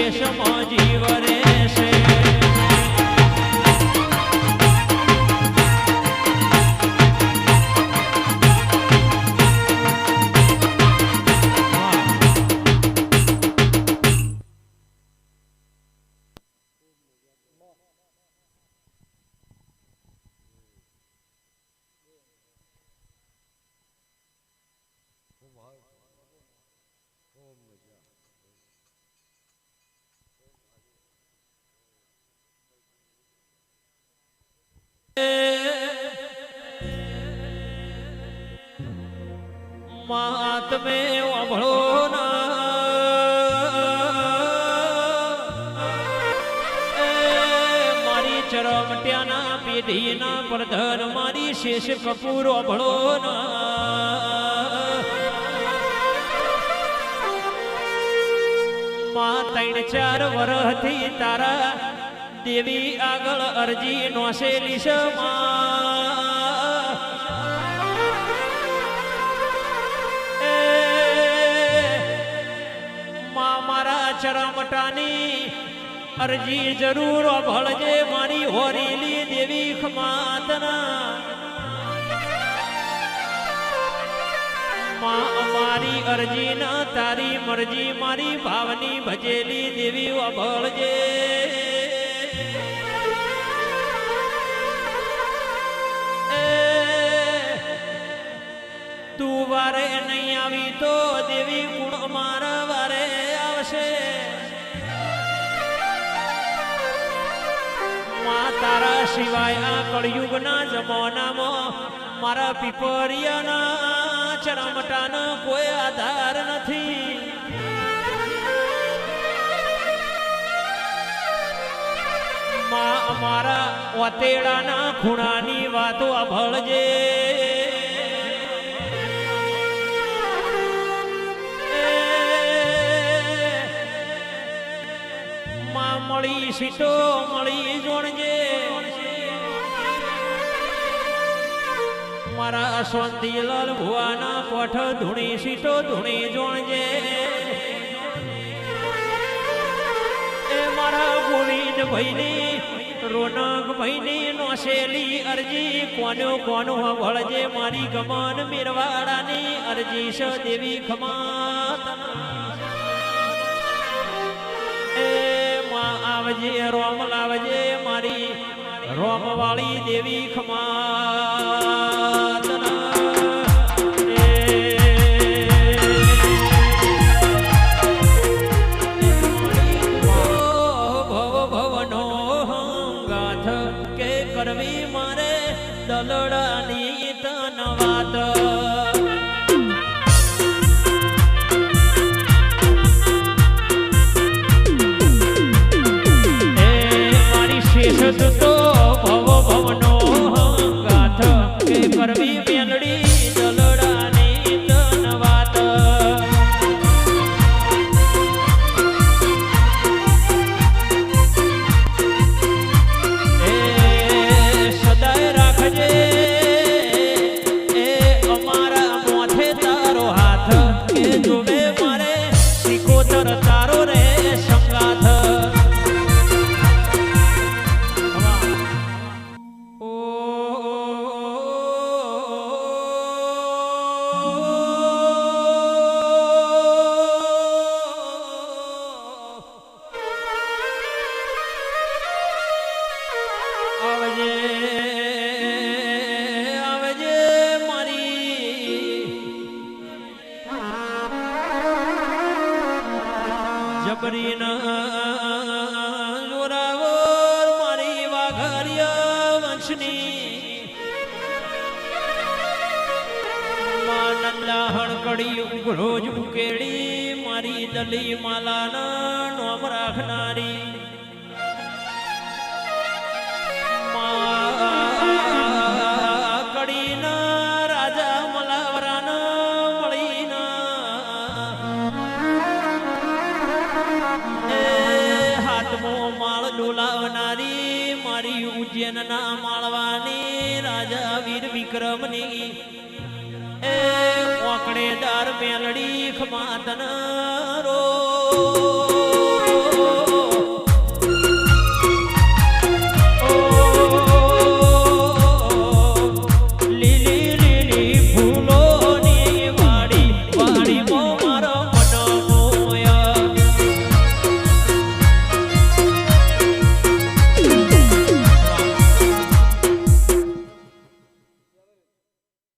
શેષમાં જીવ રહેશે. માતમે અભળો મારી ચરમટ્યાના પેઢીના પ્રધાન મારી શેષ કપૂર અભળો માં 3-4 વર્ષથી તારા દેવી આગળ અરજી નોસેલી છે. ચરમટાની અરજી જરૂર ભળજે મારી હોરીલી દેવી ખમાતના. મારી અરજી ના તારી મરજી મારી ભાવની ભજેલી દેવી ભળજે. તું વારે નહીં આવી તો દેવી ગુણ મારા વારે આવશે. તારા સિવાય આ કળયુગના જમાનામાં મારા પીપરિયાના ચરમટાનો કોઈ આધાર નથી. મારા ઓતેડાના ખૂણાની વાતો અભળજે. મળી સીટો મળી જોણજે. મારા સોંતીલાલ ભુવાના કોઠ ધૂણી સીટો ધૂણી જોણજે. એ મારા ગોવિંદ ભાઈની રોનક ભાઈની નોસેલી અરજી કોનો કોનો વળજે. મારી ગમન મેરવાડાની અરજી છે દેવી ખમાત. આવજે રોમ લાવજે મારી રોમ વાળી દેવી ખમાત. ભવ ભવનો ગાથ કે કરવી મારે દલડાની તન વાત. તો ભવ ભવનો ગાથ કે કરવી મેલડી દલડાની તન વાત. એ સદાય રાખજે એ અમારા મોથે તારો હાથ કે જોવે મારે સિકોતર તારો રે સંગાથ. જબરીના જોરાવર મારી વાઘારિયા વંશની નંદા હણકડી ઉઘરો જ ઉકેડી મારી દલી માલાના નોમ રાખનારી. કડીના રાજા મલાવરાના મળીના હાથમો માળ ડોલાવનારી મારી ઉજ્જૈનના માળવાની રાજા વીર વિક્રમની એ ઓકડેદાર મેલડી ખમાતના